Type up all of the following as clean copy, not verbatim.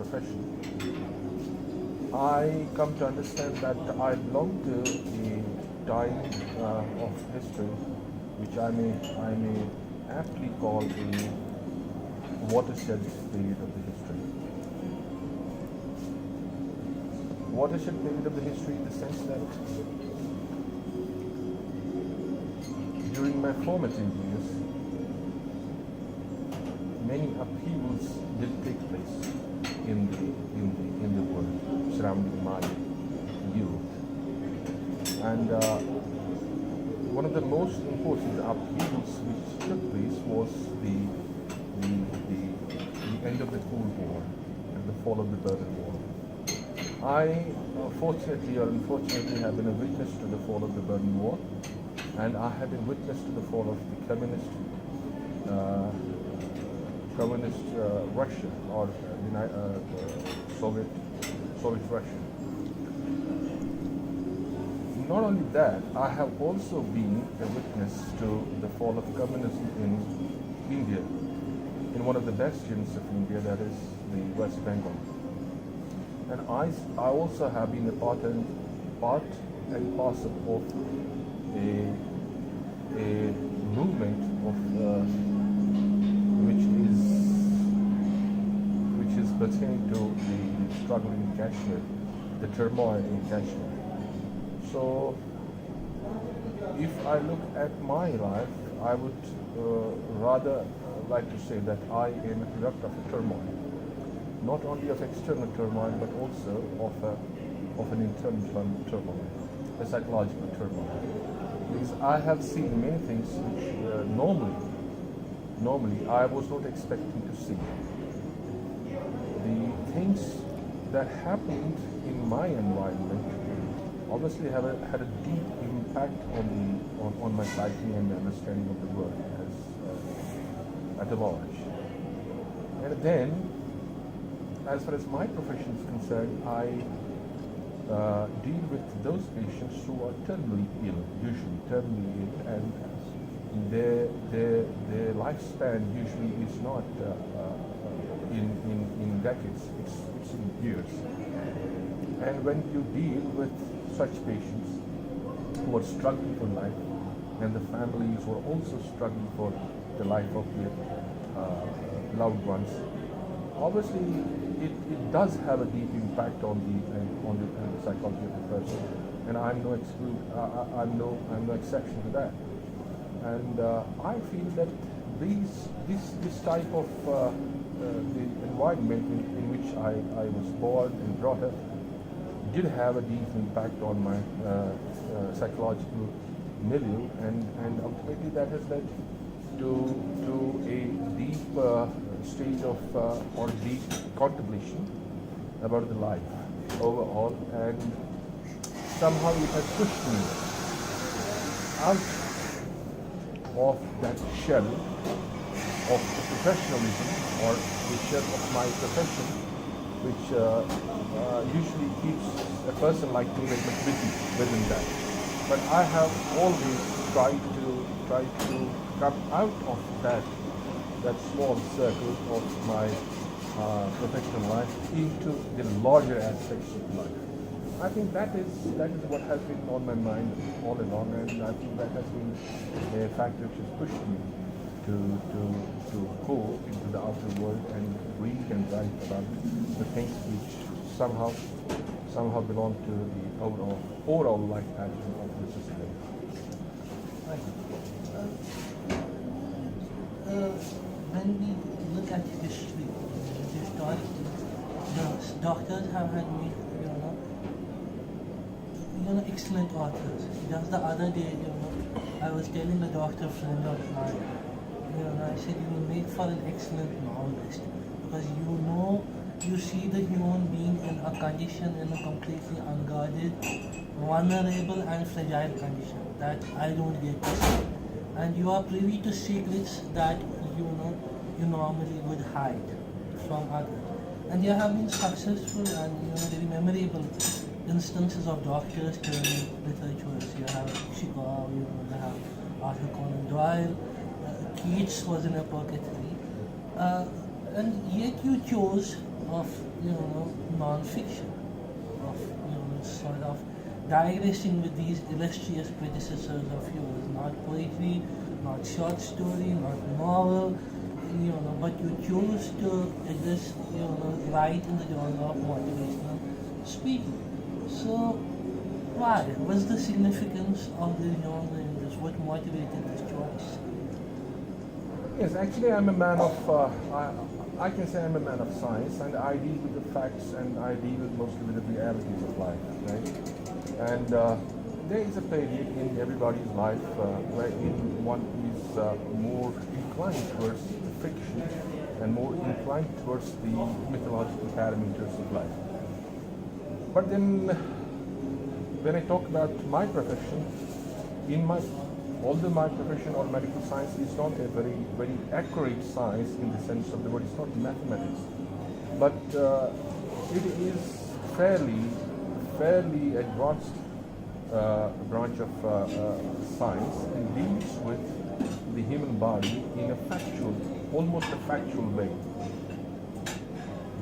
profession, I come to understand that I belong to a time of history which I may aptly call a watershed period of the history. Watershed period of the history in the sense that during my formative years, many upheavals did take place in the world surrounding my youth, and one of the most important upheavals which took place was the end of the Cold War and the fall of the Berlin Wall. I fortunately or unfortunately have been a witness to the fall of the Berlin Wall, and I have been witness to the fall of the communist Russia or Soviet Russia. Not only that, I have also been a witness to the fall of communism in India, in one of the bastions of India, that is the West Bengal. And I also have been a part and parcel of a movement of which is pertaining to the struggle in Kashmir, the turmoil in Kashmir. So, if I look at my life, I would rather like to say that I am a product of a turmoil, not only of external turmoil, but also of an internal turmoil, a psychological turmoil. Because I have seen many things which normally I was not expecting to see. The things that happened in my environment obviously had a deep impact on my psyche and understanding of the world at large. And then, as far as my profession is concerned, I deal with those patients who are terminally ill, usually terminally ill, and their lifespan usually is not in decades, it's in years. And when you deal with such patients who are struggling for life, and the families who are also struggling for the life of their loved ones, obviously it does have a deep impact on the psychology of the person, and I'm no exception to that. And I feel that this type of the environment in which I was born and brought up did have a deep impact on my psychological milieu, and ultimately that has led to a deep stage of or deep contemplation about the life overall, and somehow it has pushed me out of that shell of professionalism or the shell of my profession, which usually keeps a person like me very much busy within that. But I have always tried to come out of that small circle of my professional life into the larger aspects of life. I think that is what has been on my mind all along, and I think that has been a factor which has pushed me to go into the outer world and read and write about the things which somehow belong to the overall life pattern of the society. Thank you. When we look at history, historically, the doctors have had made, excellent authors. Just the other day, I was telling a doctor friend of mine, I said, you will make for an excellent novelist, because you see the human being in a condition, in a completely unguarded, vulnerable and fragile condition that I don't get to see. And you are privy to secrets that you normally would hide from others. And there have been successful and very memorable instances of doctors turning literatures. You have Chicago, you have Arthur Conan Doyle, Keats was in a purgatory. And yet you chose of non-fiction, of sort of digressing with these illustrious predecessors of yours, not poetry, not short story, not novel, but you chose to just write in the genre of motivational speaking. So why? What's the significance of this genre in this? What motivated this choice? Yes, actually, I'm a man of. I can say I'm a man of science, and I deal with the facts, and I deal with mostly with the realities of life, right? And there is a period in everybody's life wherein one is more inclined towards the fiction and more inclined towards the mythological parameters of life. But then, when I talk about my profession, although my profession or medical science is not a very, very accurate science in the sense of the word, it's not mathematics, but it is fairly advanced branch of science and deals with the human body in a almost a factual way.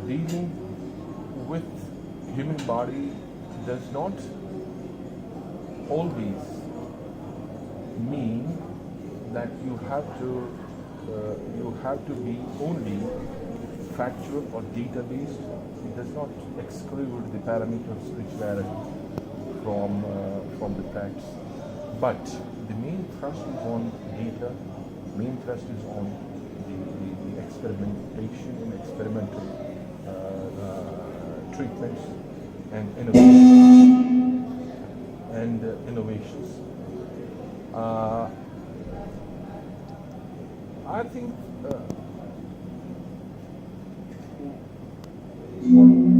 Dealing with human body does not always mean that you have to be only factual or data based. It does not exclude the parameter of spirituality from the facts, but the main thrust is on data. Main thrust is on the experimentation and experimental treatments and innovations. I think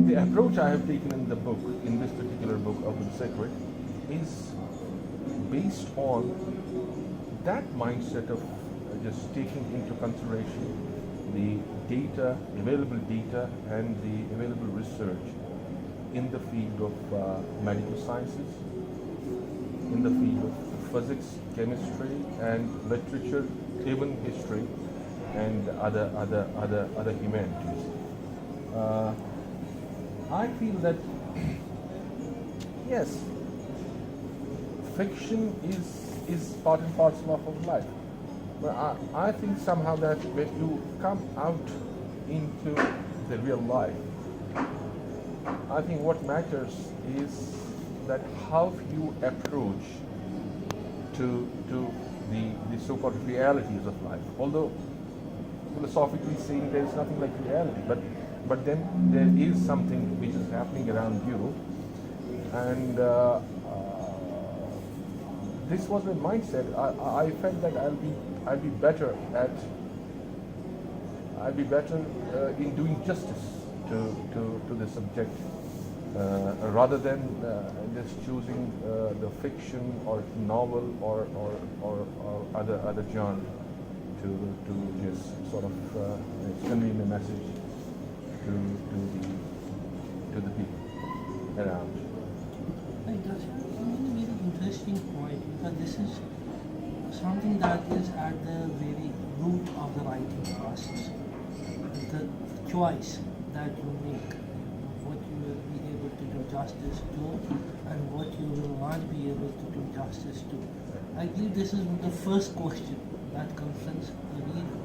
the approach I have taken in this particular book of the Sacred, is based on that mindset of just taking into consideration the available data and the available research in the field of medical sciences, in the field of physics, chemistry, and literature, even history, and other humanities. I feel that yes, fiction is part and parcel of life. But I think somehow that when you come out into the real life, I think what matters is that how you approach to the so-called realities of life. Although philosophically saying there is nothing like reality, but then there is something which is happening around you, and this was my mindset. I felt that I'll be better in doing justice to the subject rather than just choosing the fiction or novel or other genre to just sort of convey a message to the people around. Right, that's a very interesting point, because this is something that is at the very root of the writing process. The choice that you make, what you will be able to do justice to and what you will not be able to do justice to. I believe this is the first question that confronts the reader.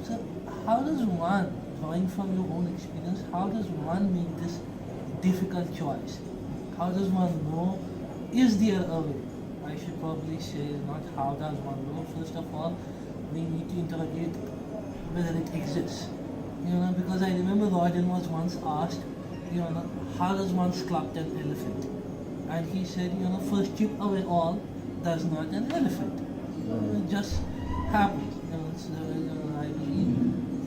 So how does one, drawing from your own experience, how does one make this difficult choice? How does one know, is there a way? I should probably say not how does one know. First of all, we need to interrogate whether it exists. Because I remember Rodin was once asked, how does one sculpt an elephant? And he said, first chip away all does not an elephant. It just happens. I believe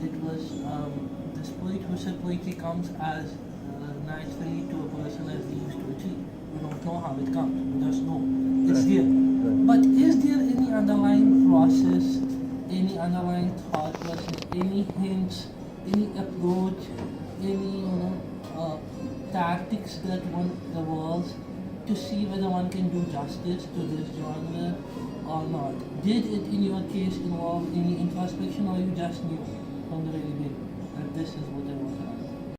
it was this poet who said poetry comes as naturally to a person as they used to a tree. We don't know how it comes, we just know it's there. But is there any underlying process, any underlying thought process, any hints, any approach, any tactics that one evolves to see whether one can do justice to this genre or not? Did it in your case involve any introspection, or you just knew from the very beginning that this is what I want to